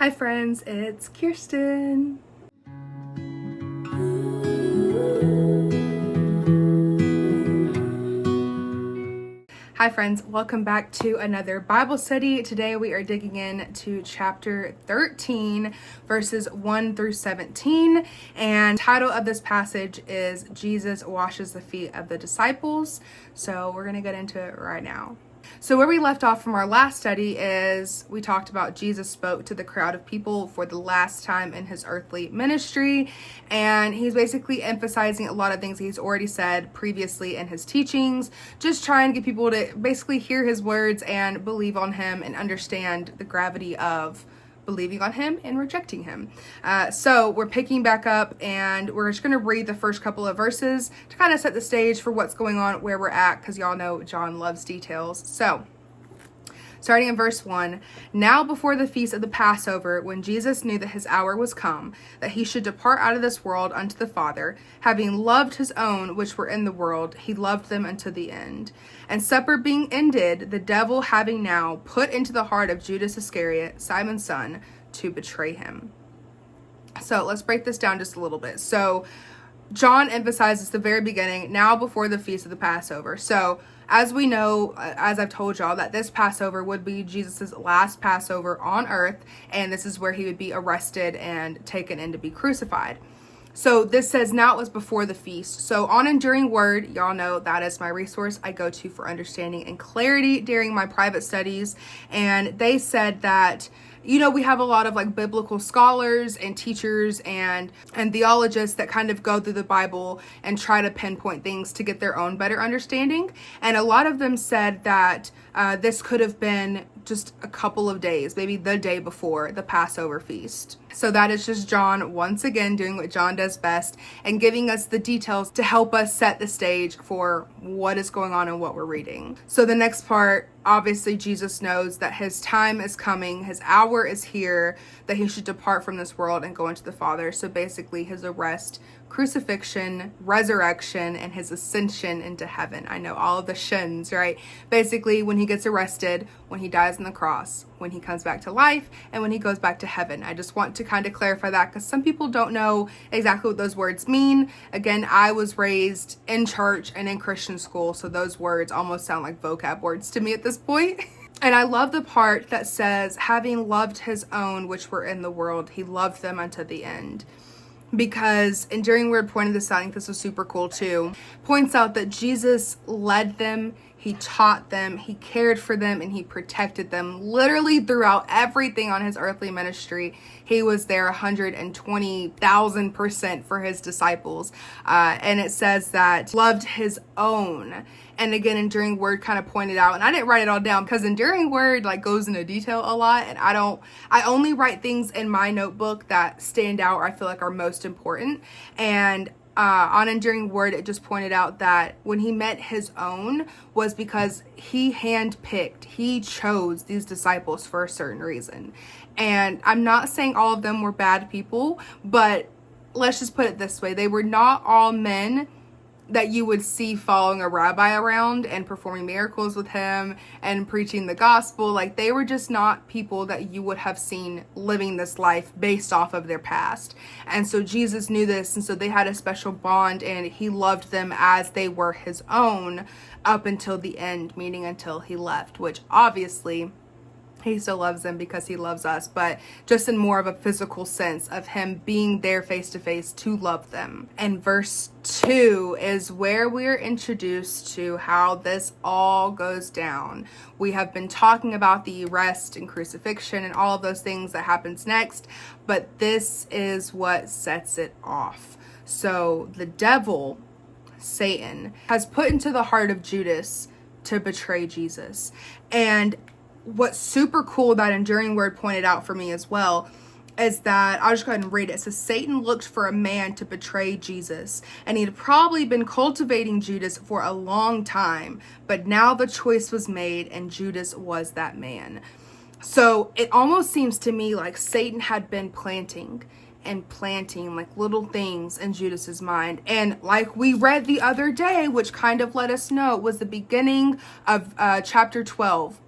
Hi friends, it's Kirsten. Hi friends, welcome back to another Bible study. Today we are digging into chapter 13, verses 1 through 17. And the title of this passage is Jesus washes the feet of the disciples. So we're going to get into it right now. So where we left off from our last study is we talked about Jesus spoke to the crowd of people for the last time in his earthly ministry, and he's basically emphasizing a lot of things he's already said previously in his teachings, just trying to get people to basically hear his words and believe on him and understand the gravity of believing on him and rejecting him. So we're picking back up and we're just going to read the first couple of verses to kind of set the stage for what's going on, where we're at, because y'all know John loves details. So starting in verse 1, now before the feast of the Passover, when Jesus knew that his hour was come, that he should depart out of this world unto the Father, having loved his own which were in the world, he loved them unto the end. And supper being ended, the devil having now put into the heart of Judas Iscariot, Simon's son, to betray him. So let's break this down just a little bit. So John emphasizes the very beginning, now before the feast of the Passover. So as we know, as I've told y'all, that this Passover would be Jesus's last Passover on earth, and this is where he would be arrested and taken in to be crucified. So this says now it was before the feast. So On Enduring Word, y'all know that is my resource I go to for understanding and clarity during my private studies. And they said that, we have a lot of like biblical scholars and teachers and theologists that kind of go through the Bible and try to pinpoint things to get their own better understanding. And a lot of them said that this could have been just a couple of days, maybe the day before the Passover feast. So that is just John once again doing what John does best and giving us the details to help us set the stage for what is going on and what we're reading. So the next part, obviously Jesus knows that his time is coming, his hour is here, that he should depart from this world and go into the Father. So basically his arrest, crucifixion, resurrection, and his ascension into heaven. I know all of the shins, right? Basically when he gets arrested, when he dies on the cross, when he comes back to life, and when he goes back to heaven. I just want to kind of clarify that because some people don't know exactly what those words mean. Again, I was raised in church and in Christian school, so those words almost sound like vocab words to me at this point. And I love the part that says, having loved his own which were in the world, he loved them unto the end. Because Enduring Word pointed this out, I think this was super cool too, points out that Jesus led them, he taught them, he cared for them, and he protected them literally throughout everything on his earthly ministry. He was there 120,000% for his disciples. And it says that loved his own. And again, Enduring Word kind of pointed out, and I didn't write it all down because Enduring Word like goes into detail a lot, and I only write things in my notebook that stand out or I feel like are most important. And on Enduring Word, it just pointed out that when he met his own was because he handpicked, he chose these disciples for a certain reason. And I'm not saying all of them were bad people, but let's just put it this way. They were not all men that you would see following a rabbi around and performing miracles with him and preaching the gospel. Like, they were just not people that you would have seen living this life based off of their past. And so Jesus knew this, and so they had a special bond, and he loved them as they were his own up until the end, meaning until he left, which obviously he still loves them because he loves us, but just in more of a physical sense of him being there face to face to love them. And verse 2 is where we're introduced to how this all goes down. We have been talking about the arrest and crucifixion and all of those things that happens next, but this is what sets it off. So the devil, Satan, has put into the heart of Judas to betray Jesus. And what's super cool that Enduring Word pointed out for me as well is that, I'll just go ahead and read it. It says, Satan looked for a man to betray Jesus, and he'd probably been cultivating Judas for a long time, but now the choice was made, and Judas was that man. So it almost seems to me like Satan had been planting like little things in Judas's mind. And like we read the other day, which kind of let us know it was the beginning of chapter 12,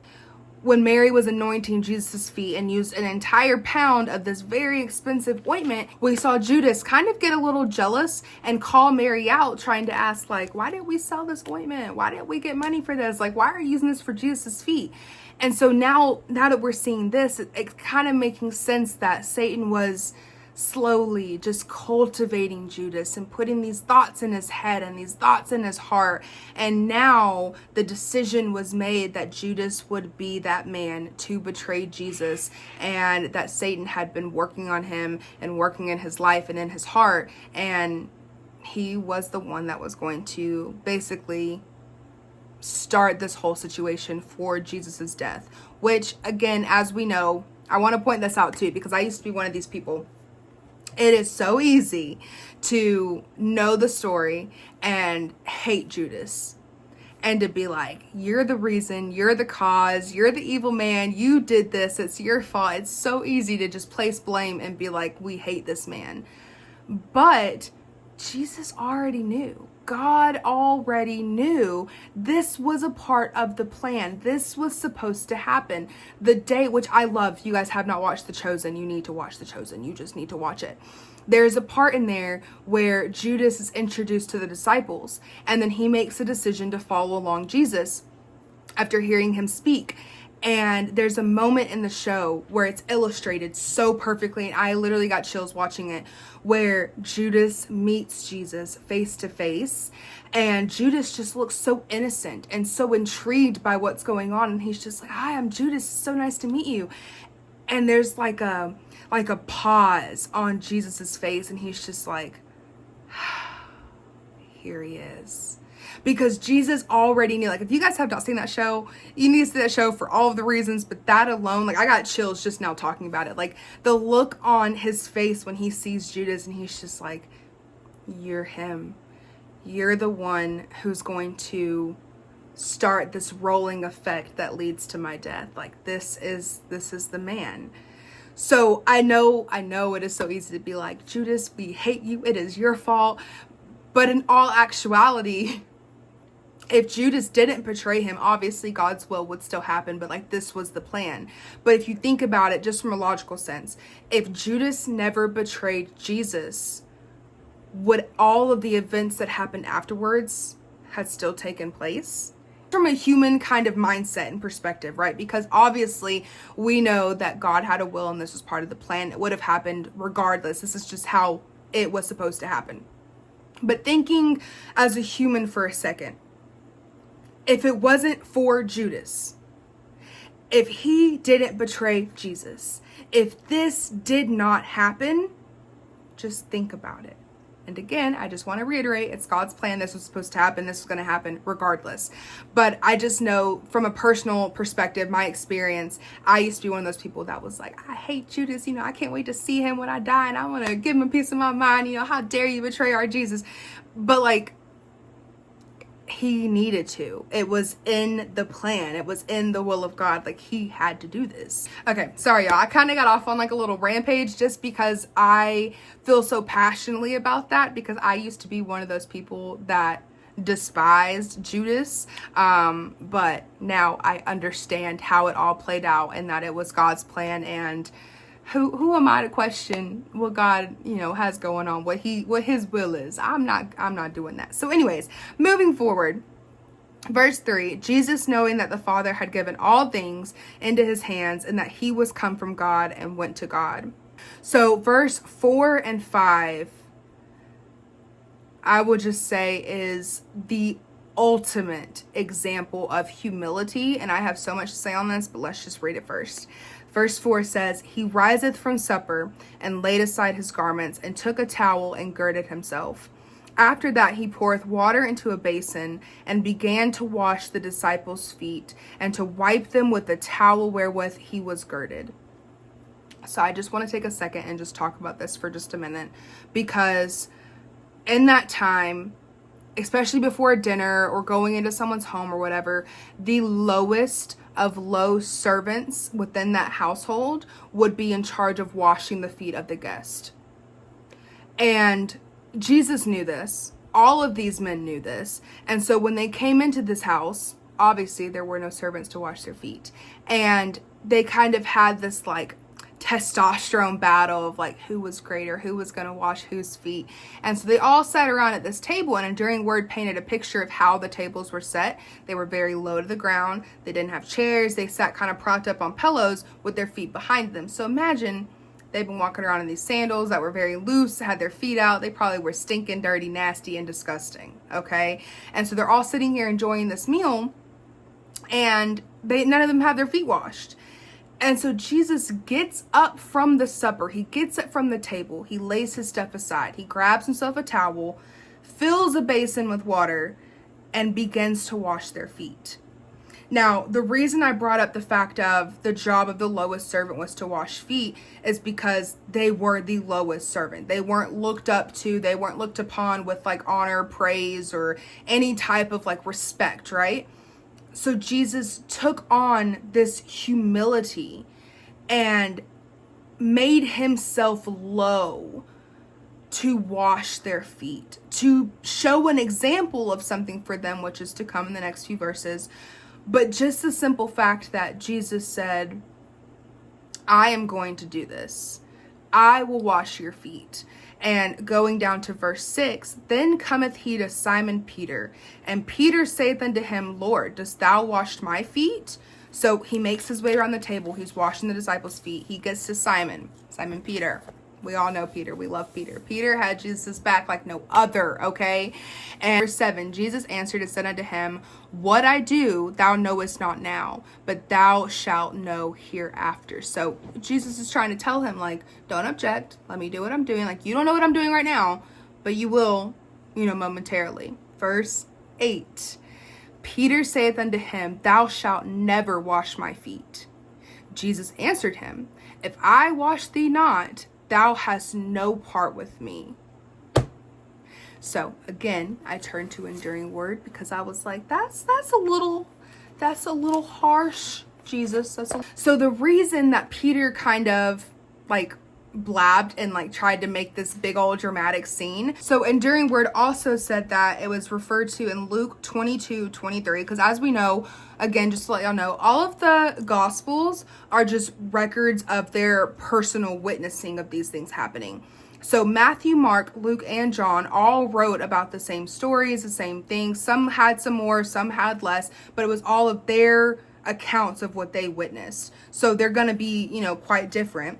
when Mary was anointing Jesus' feet and used an entire pound of this very expensive ointment, we saw Judas kind of get a little jealous and call Mary out, trying to ask, like, why did we sell this ointment? Why didn't we get money for this? Like, why are you using this for Jesus' feet? And so now that we're seeing this, it's kind of making sense that Satan was slowly just cultivating Judas and putting these thoughts in his head and these thoughts in his heart. And now the decision was made that Judas would be that man to betray Jesus, and that Satan had been working on him and working in his life and in his heart. And he was the one that was going to basically start this whole situation for Jesus's death, which, again, as we know, I want to point this out too, because I used to be one of these people. It is so easy to know the story and hate Judas and to be like, you're the reason, you're the cause, you're the evil man, you did this, it's your fault. It's so easy to just place blame and be like, we hate this man. But Jesus already knew. God already knew this was a part of the plan. This was supposed to happen. The day, which I love, if you guys have not watched The Chosen, you need to watch The Chosen. You just need to watch it. There's a part in there where Judas is introduced to the disciples, and then he makes a decision to follow along Jesus after hearing him speak. And there's a moment in the show where it's illustrated so perfectly, and I literally got chills watching it, where Judas meets Jesus face to face, and Judas just looks so innocent and so intrigued by what's going on, and he's just like, hi, I'm Judas, it's so nice to meet you. And there's like a pause on Jesus's face, and he's just like, here he is. Because Jesus already knew. Like, if you guys have not seen that show, you need to see that show for all of the reasons, but that alone, like, I got chills just now talking about it. Like, the look on his face when he sees Judas, and he's just like, you're him. You're the one who's going to start this rolling effect that leads to my death. Like, this is the man. So I know it is so easy to be like, Judas, we hate you, it is your fault. But in all actuality, if Judas didn't betray him, obviously God's will would still happen, but like, this was the plan. But if you think about it just from a logical sense, if Judas never betrayed Jesus, would all of the events that happened afterwards had still taken place? From a human kind of mindset and perspective, right? Because obviously we know that God had a will and this was part of the plan. It would have happened regardless. This is just how it was supposed to happen. But thinking as a human for a second, if it wasn't for Judas, if he didn't betray Jesus, if this did not happen, just think about it. And again, I just want to reiterate, it's God's plan. This was supposed to happen. This was going to happen regardless. But I just know from a personal perspective, my experience, I used to be one of those people that was like, I hate Judas. I can't wait to see him when I die, and I want to give him a piece of my mind. How dare you betray our Jesus? But like, he needed to. It was in the plan. It was in the will of God. Like, he had to do this. Okay, sorry y'all. I kind of got off on like a little rampage just because I feel so passionately about that, because I used to be one of those people that despised Judas. But now I understand how it all played out and that it was God's plan, and who am I to question what God, has going on, what his will is? I'm not doing that. So anyways, moving forward, verse 3, Jesus, knowing that the Father had given all things into his hands and that he was come from God and went to God. So verse 4 and 5, I would just say, is the ultimate example of humility. And I have so much to say on this, but let's just read it first. Verse 4 says, he riseth from supper and laid aside his garments and took a towel and girded himself. After that, he poureth water into a basin and began to wash the disciples' feet and to wipe them with the towel wherewith he was girded. So I just want to take a second and just talk about this for just a minute, because in that time, especially before dinner or going into someone's home or whatever, the lowest of low servants within that household would be in charge of washing the feet of the guest. And Jesus knew this. All of these men knew this. And so when they came into this house, obviously there were no servants to wash their feet. And they kind of had this like testosterone battle of like who was greater, who was going to wash whose feet. And so they all sat around at this table, and Enduring Word painted a picture of how the tables were set. They were very low to the ground. They didn't have chairs. They sat kind of propped up on pillows with their feet behind them. So imagine they've been walking around in these sandals that were very loose, had their feet out. They probably were stinking, dirty, nasty, and disgusting. Okay. And so they're all sitting here enjoying this meal, and none of them have their feet washed. And so Jesus gets up from the supper. He gets up from the table. He lays his stuff aside. He grabs himself a towel, fills a basin with water, and begins to wash their feet. Now, the reason I brought up the fact of the job of the lowest servant was to wash feet is because they were the lowest servant. They weren't looked up to. They weren't looked upon with like honor, praise, or any type of like respect, right? So Jesus took on this humility and made himself low to wash their feet, to show an example of something for them, which is to come in the next few verses. But just the simple fact that Jesus said, I am going to do this. I will wash your feet. And going down to verse 6, then cometh he to Simon Peter, and Peter saith unto him, Lord, dost thou wash my feet? So he makes his way around the table. He's washing the disciples' feet. He gets to Simon Peter. We all know Peter. We love Peter. Peter had Jesus' back like no other, okay? And verse 7, Jesus answered and said unto him, what I do thou knowest not now, but thou shalt know hereafter. So Jesus is trying to tell him, like, don't object. Let me do what I'm doing. Like, you don't know what I'm doing right now, but you will, momentarily. Verse 8, Peter saith unto him, thou shalt never wash my feet. Jesus answered him, if I wash thee not, thou hast no part with me. So again, I turned to Enduring Word because I was like, that's a little harsh, Jesus. So the reason that Peter kind of like blabbed and like tried to make this big old dramatic scene. So Enduring Word also said that it was referred to in Luke 22:23, because as we know, again, just to let y'all know, all of the Gospels are just records of their personal witnessing of these things happening. So Matthew, Mark, Luke, and John all wrote about the same stories, the same things. Some had some more, some had less, but it was all of their accounts of what they witnessed. So they're going to be, quite different.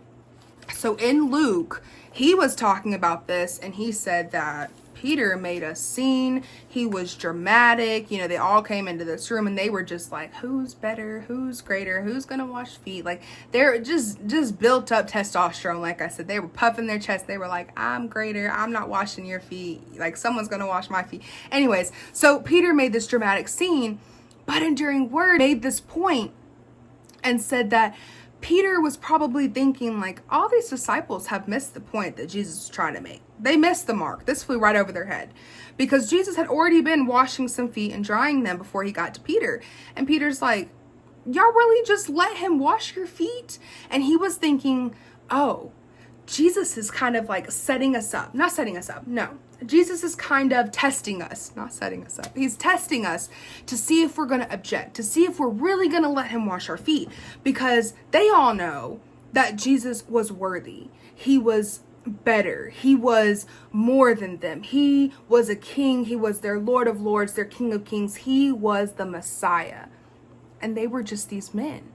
So in Luke, he was talking about this, and he said that Peter made a scene. He was dramatic. They all came into this room and they were just like, who's better? Who's greater? Who's going to wash feet? Like, they're just built up testosterone. Like I said, they were puffing their chest. They were like, I'm greater. I'm not washing your feet. Like, someone's going to wash my feet. Anyways, so Peter made this dramatic scene, but Enduring Word made this point and said that Peter was probably thinking, like, all these disciples have missed the point that Jesus was trying to make. They missed the mark. This flew right over their head because Jesus had already been washing some feet and drying them before he got to Peter. And Peter's like, y'all really just let him wash your feet? And he was thinking, oh, Jesus is kind of like setting us up. Not setting us up. No. Jesus is kind of testing us, not setting us up. He's testing us to see if we're going to object, to see if we're really going to let him wash our feet, because they all know that Jesus was worthy. He was better. He was more than them. He was a king. He was their Lord of Lords, their King of Kings. He was the Messiah. And they were just these men.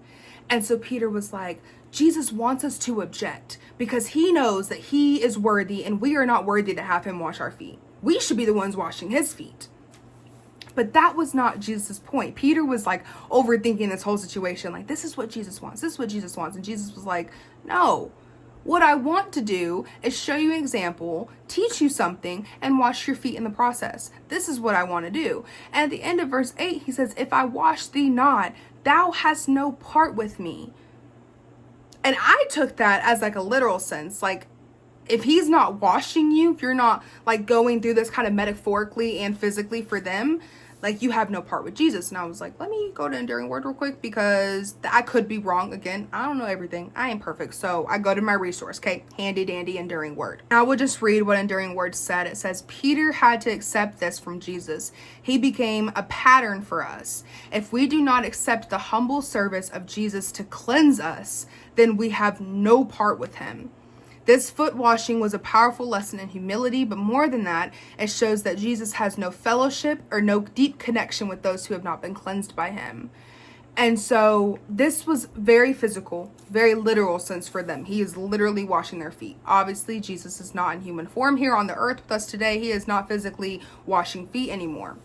And so Peter was like, Jesus wants us to object because he knows that he is worthy and we are not worthy to have him wash our feet. We should be the ones washing his feet. But that was not Jesus' point. Peter was like overthinking this whole situation. Like, this is what Jesus wants. This is what Jesus wants. And Jesus was like, no, what I want to do is show you an example, teach you something, and wash your feet in the process. This is what I want to do. And at the end of verse 8, he says, if I wash thee not, thou hast no part with me. And I took that as like a literal sense. Like, if he's not washing you, if you're not like going through this kind of metaphorically and physically for them, Like, you have no part with Jesus. And I was like, let me go to Enduring Word real quick, because I could be wrong. Again, I don't know everything. I ain't perfect. So I go to my resource, okay? Handy dandy Enduring Word. I will just read what Enduring Word said. It says, Peter had to accept this from Jesus. He became a pattern for us. If we do not accept the humble service of Jesus to cleanse us, then we have no part with him. This foot washing was a powerful lesson in humility, but more than that, it shows that Jesus has no fellowship or no deep connection with those who have not been cleansed by him. And so this was very physical, very literal sense for them. He is literally washing their feet. Obviously, Jesus is not in human form here on the earth with us today. He is not physically washing feet anymore.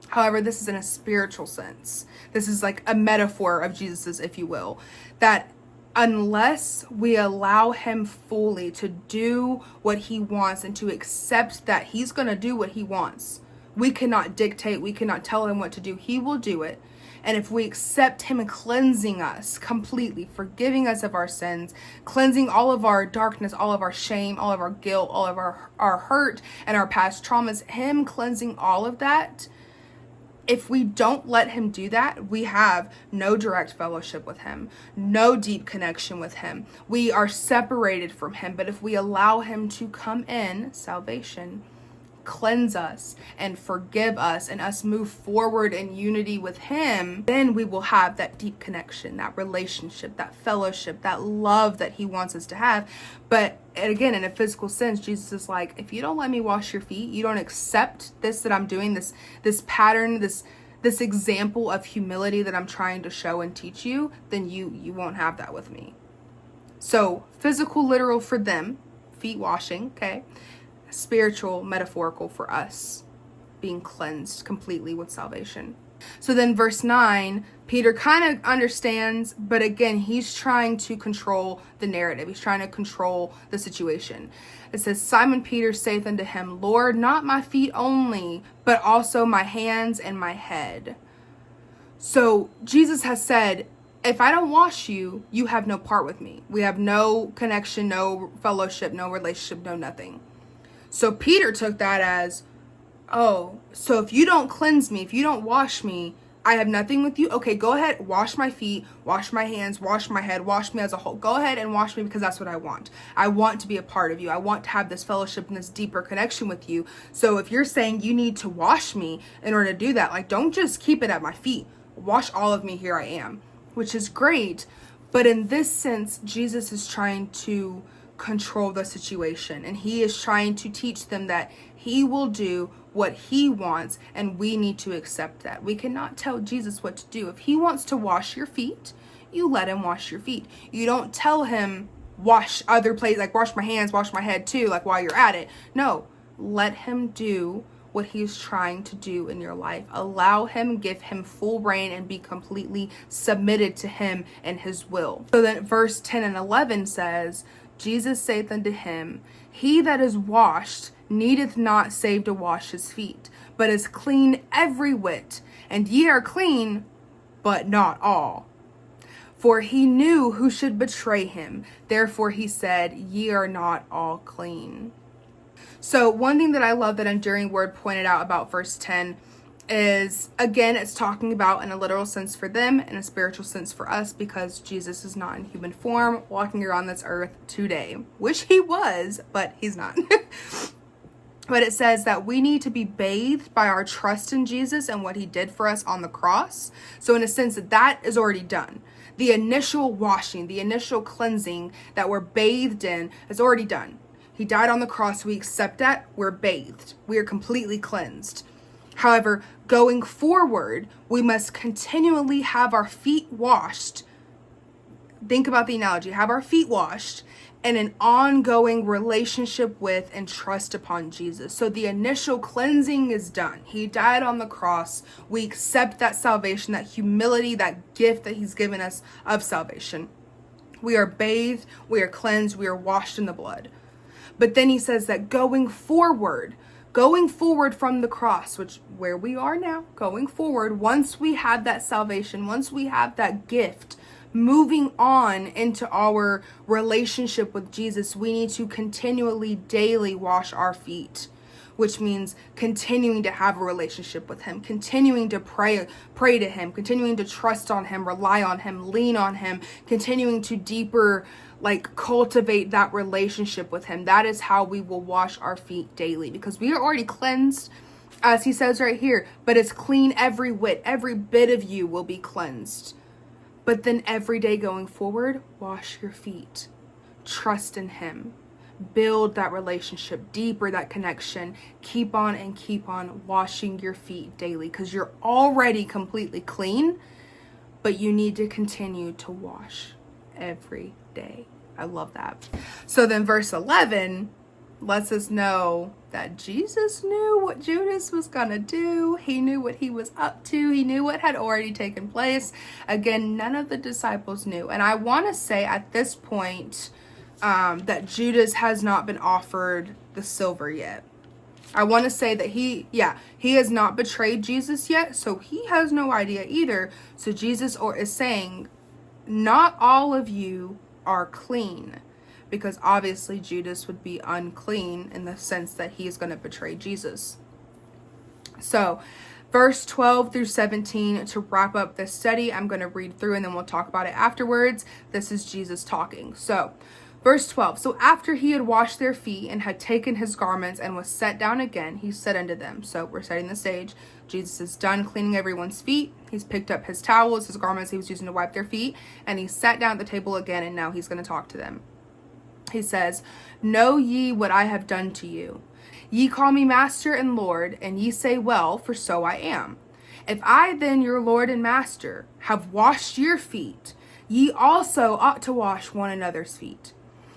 However, this is in a spiritual sense. This is like a metaphor of Jesus's, if you will, that unless we allow him fully to do what he wants and to accept that he's going to do what he wants, we cannot dictate, we cannot tell him what to do. He will do it. And if we accept him cleansing us completely, forgiving us of our sins, cleansing all of our darkness, all of our shame, all of our guilt, all of our hurt and our past traumas, him cleansing all of that, if we don't let him do that, we have no direct fellowship with him, no deep connection with him. We are separated from him. But if we allow him to come in, salvation, cleanse us and forgive us, and us move forward in unity with him, then we will have that deep connection, that relationship, that fellowship, that love that he wants us to have. But again, in a physical sense, Jesus is like, if you don't let me wash your feet, you don't accept this that I'm doing, this pattern, this example of humility that I'm trying to show and teach you, then you won't have that with me. So physical, literal for them, feet washing, okay? Spiritual, metaphorical for us, being cleansed completely with salvation. So then verse 9, Peter kind of understands, but again, he's trying to control the narrative. He's trying to control the situation. It says, Simon Peter saith unto him, Lord, not my feet only, but also my hands and my head. So Jesus has said, if I don't wash you, you have no part with me. We have no connection, no fellowship, no relationship, no nothing. So Peter took that as, oh, so if you don't cleanse me, if you don't wash me, I have nothing with you. Okay, go ahead, wash my feet, wash my hands, wash my head, wash me as a whole. Go ahead and wash me, because that's what I want. I want to be a part of you. I want to have this fellowship and this deeper connection with you. So if you're saying you need to wash me in order to do that, like, don't just keep it at my feet. Wash all of me, here I am, which is great. But in this sense, Jesus is trying to control the situation, and he is trying to teach them that he will do what he wants, and we need to accept that. We cannot tell Jesus what to do. If he wants to wash your feet, you let him wash your feet. You don't tell him wash other places, like wash my hands, wash my head too, like while you're at it. No, let him do what he's trying to do in your life. Allow him, give him full reign, and be completely submitted to him and his will. So then verse 10 and 11 says, Jesus saith unto him, He that is washed needeth not save to wash his feet, but is clean every whit. And ye are clean, but not all. For he knew who should betray him. Therefore he said, Ye are not all clean. So one thing that I love that Enduring Word pointed out about verse 10 is, again, it's talking about in a literal sense for them and a spiritual sense for us, because Jesus is not in human form walking around this earth today. Wish he was, but he's not. But it says that we need to be bathed by our trust in Jesus and what he did for us on the cross. So in a sense, that is already done. The initial washing, the initial cleansing that we're bathed in is already done. He died on the cross. We accept that. We're bathed. We are completely cleansed. However, going forward, we must continually have our feet washed. Think about the analogy. Have our feet washed and an ongoing relationship with and trust upon Jesus. So the initial cleansing is done. He died on the cross. We accept that salvation, that humility, that gift that he's given us of salvation. We are bathed, we are cleansed, we are washed in the blood. But then he says that going forward from the cross, which where we are now, going forward, once we have that salvation, once we have that gift, moving on into our relationship with Jesus, we need to continually, daily wash our feet. which means continuing to have a relationship with him, continuing to pray to him, continuing to trust on him, rely on him, lean on him, continuing to deeper cultivate that relationship with him. That is how we will wash our feet daily, because we are already cleansed, as he says right here, but it's clean every whit. Every bit of you will be cleansed. But then every day going forward, wash your feet. Trust in him. Build that relationship deeper, that connection. Keep on washing your feet daily, because you're already completely clean, but you need to continue to wash every day. I love that. So then verse 11 lets us know that Jesus knew what Judas was gonna do. He knew what he was up to. He knew what had already taken place. Again, none of the disciples knew. And I want to say at this point that Judas has not been offered the silver yet. I want to say that he has not betrayed Jesus yet, so he has no idea either. So Jesus is saying, not all of you are clean, because obviously Judas would be unclean in the sense that he is going to betray Jesus. So verse 12 through 17, to wrap up this study, I'm going to read through and then we'll talk about it afterwards. This is Jesus talking. So verse 12, so after he had washed their feet and had taken his garments and was set down again, he said unto them. So we're setting the stage. Jesus is done cleaning everyone's feet. He's picked up his towels, his garments he was using to wipe their feet, and he sat down at the table again, and now he's going to talk to them. He says, know ye what I have done to you? Ye call me master and Lord, and ye say, well, for so I am. If I then, your Lord and master, have washed your feet, ye also ought to wash one another's feet.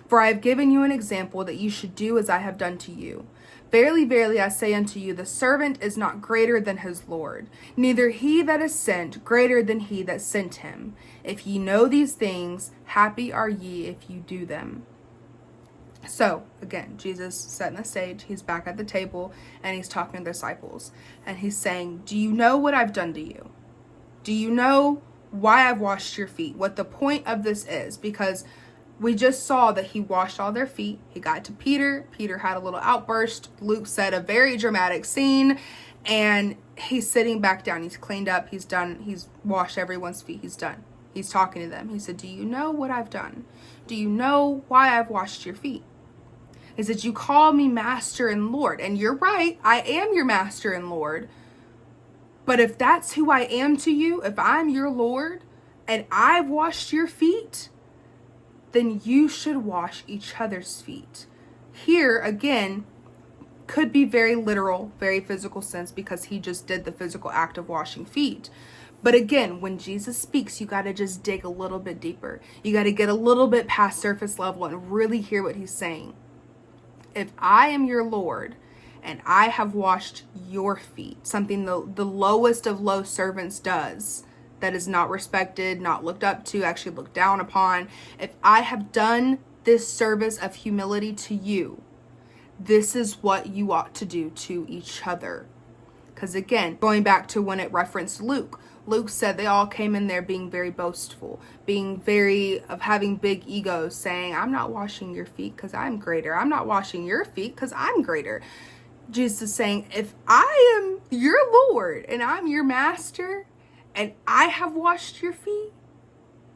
For I have given you an example that ye should do as I have done to you. Verily, verily, I say unto you, the servant is not greater than his Lord, neither he that is sent greater than he that sent him. If ye know these things, happy are ye if you do them. So, again, Jesus setting the stage. He's back at the table, and he's talking to the disciples. And he's saying, do you know what I've done to you? Do you know why I've washed your feet? What the point of this is? Because we just saw that he washed all their feet. He got to Peter. Peter had a little outburst. Luke said a very dramatic scene. And he's sitting back down. He's cleaned up. He's done. He's washed everyone's feet. He's done. He's talking to them. He said, do you know what I've done? Do you know why I've washed your feet? He said, you call me master and Lord. And you're right. I am your master and Lord. But if that's who I am to you, if I'm your Lord and I've washed your feet, then you should wash each other's feet. Here, again, could be very literal, very physical sense, because he just did the physical act of washing feet. But again, when Jesus speaks, you got to just dig a little bit deeper. You got to get a little bit past surface level and really hear what he's saying. If I am your Lord and I have washed your feet, something the lowest of low servants does, that is not respected, not looked up to, actually looked down upon. If I have done this service of humility to you, this is what you ought to do to each other. Because again, going back to when it referenced Luke, Luke said they all came in there being very boastful, having big egos, saying, I'm not washing your feet because I'm greater. I'm not washing your feet because I'm greater. Jesus is saying, if I am your Lord and I'm your master and I have washed your feet,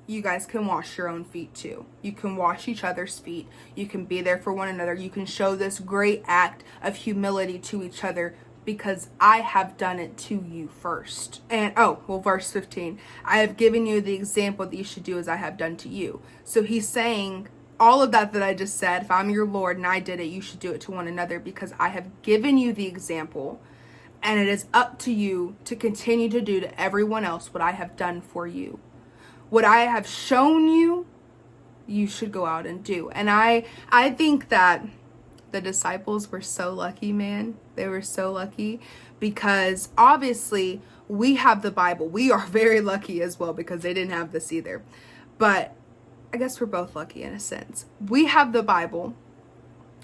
you guys can wash your own feet too. You can wash each other's feet. You can be there for one another. You can show this great act of humility to each other because I have done it to you first. And verse 15, I have given you the example that you should do as I have done to you. So he's saying all of that I just said, if I'm your Lord and I did it, you should do it to one another because I have given you the example, and it is up to you to continue to do to everyone else what I have done for you. What I have shown you, you should go out and do. And I think that the disciples were so lucky, man. They were so lucky because obviously we have the Bible. We are very lucky as well because they didn't have this either. But I guess we're both lucky in a sense. We have the Bible.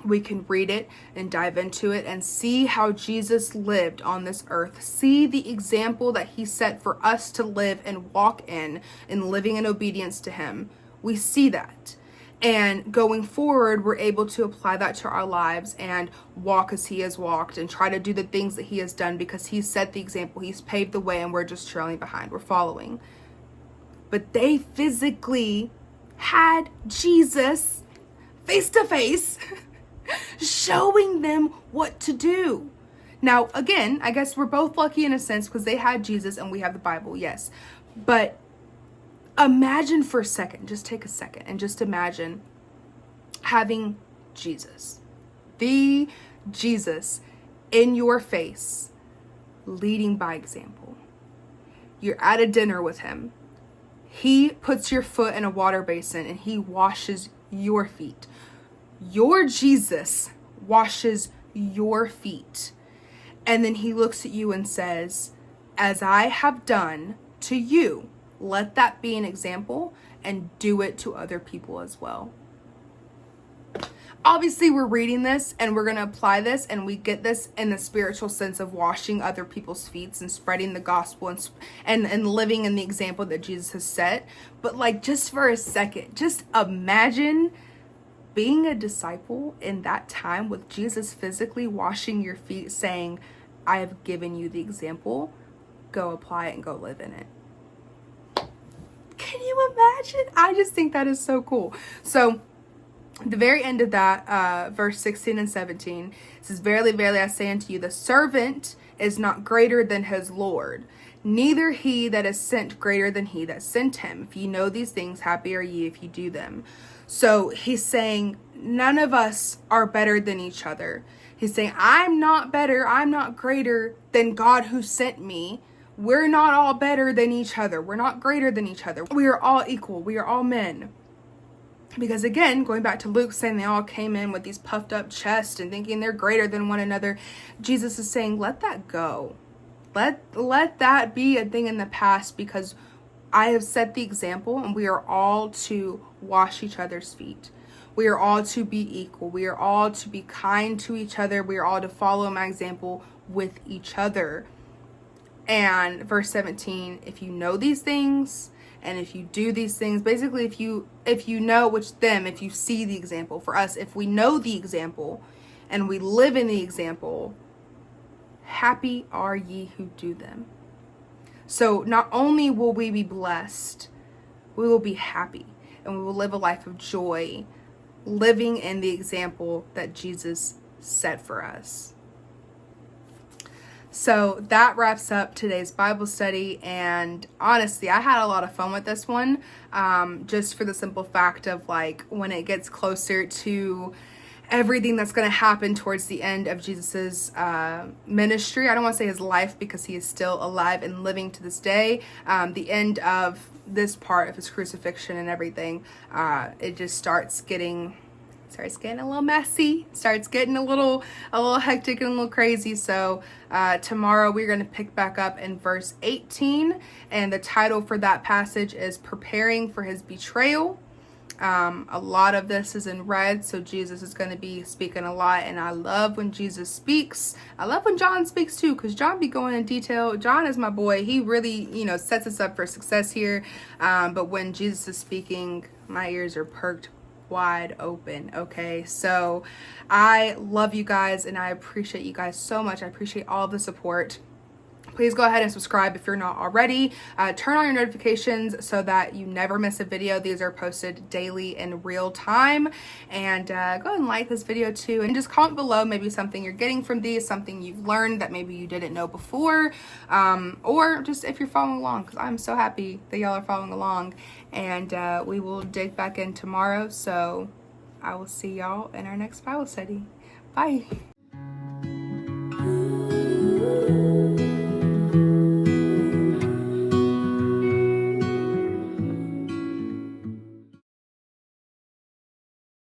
We can read it and dive into it and see how Jesus lived on this earth. See the example that he set for us to live and walk in living in obedience to him. We see that. And going forward, we're able to apply that to our lives and walk as he has walked and try to do the things that he has done because he's set the example, he's paved the way, and we're just trailing behind, we're following. But they physically had Jesus face to face showing them what to do. Now, again, I guess we're both lucky in a sense because they had Jesus and we have the Bible, yes. But imagine for a second, just take a second and just imagine having Jesus, the Jesus in your face, leading by example. You're at a dinner with him. He puts your foot in a water basin and he washes your feet. Your Jesus washes your feet. And then he looks at you and says, as I have done to you, let that be an example and do it to other people as well. Obviously, we're reading this and we're going to apply this, and we get this in the spiritual sense of washing other people's feet and spreading the gospel and living in the example that Jesus has set. But like, just for a second, just imagine being a disciple in that time with Jesus physically washing your feet, saying, I have given you the example, go apply it and go live in it. Can you imagine? I just think that is so cool. So the very end of that, verse 16 and 17 says, verily, verily, I say unto you, the servant is not greater than his Lord, neither he that is sent greater than he that sent him. If ye know these things, happy are ye if you do them. So he's saying none of us are better than each other. He's saying, I'm not better, I'm not greater than God who sent me. We're not all better than each other. We're not greater than each other. We are all equal. We are all men. Because again, going back to Luke saying they all came in with these puffed up chests and thinking they're greater than one another, Jesus is saying, let that go. Let that be a thing in the past, because I have set the example and we are all to wash each other's feet. We are all to be equal. We are all to be kind to each other. We are all to follow my example with each other. And verse 17, if you know these things and if you do these things, basically if you know, if you see the example, for us, if we know the example and we live in the example, happy are ye who do them. So not only will we be blessed, we will be happy and we will live a life of joy, living in the example that Jesus set for us. So that wraps up today's Bible study, and honestly, I had a lot of fun with this one, just for the simple fact of like when it gets closer to everything that's going to happen towards the end of Jesus's ministry. I don't want to say his life because he is still alive and living to this day. The end of this part of his crucifixion and everything, it just starts getting a little messy, starts getting a little hectic and a little crazy. So tomorrow we're going to pick back up in verse 18, and the title for that passage is Preparing for His Betrayal. A lot of this is in red, so Jesus is going to be speaking a lot, and I love when Jesus speaks. I love when John speaks too, because John be going in detail. John is my boy. He really, sets us up for success here. But when Jesus is speaking, my ears are perked wide open. Okay, so I love you guys and I appreciate you guys so much. I appreciate all the support. Please go ahead and subscribe if you're not already. Turn on your notifications so that you never miss a video. These are posted daily in real time. And go ahead and like this video too. And just comment below maybe something you're getting from these, something you've learned that maybe you didn't know before. Or just if you're following along, because I'm so happy that y'all are following along. And we will dig back in tomorrow. So I will see y'all in our next Bible study. Bye.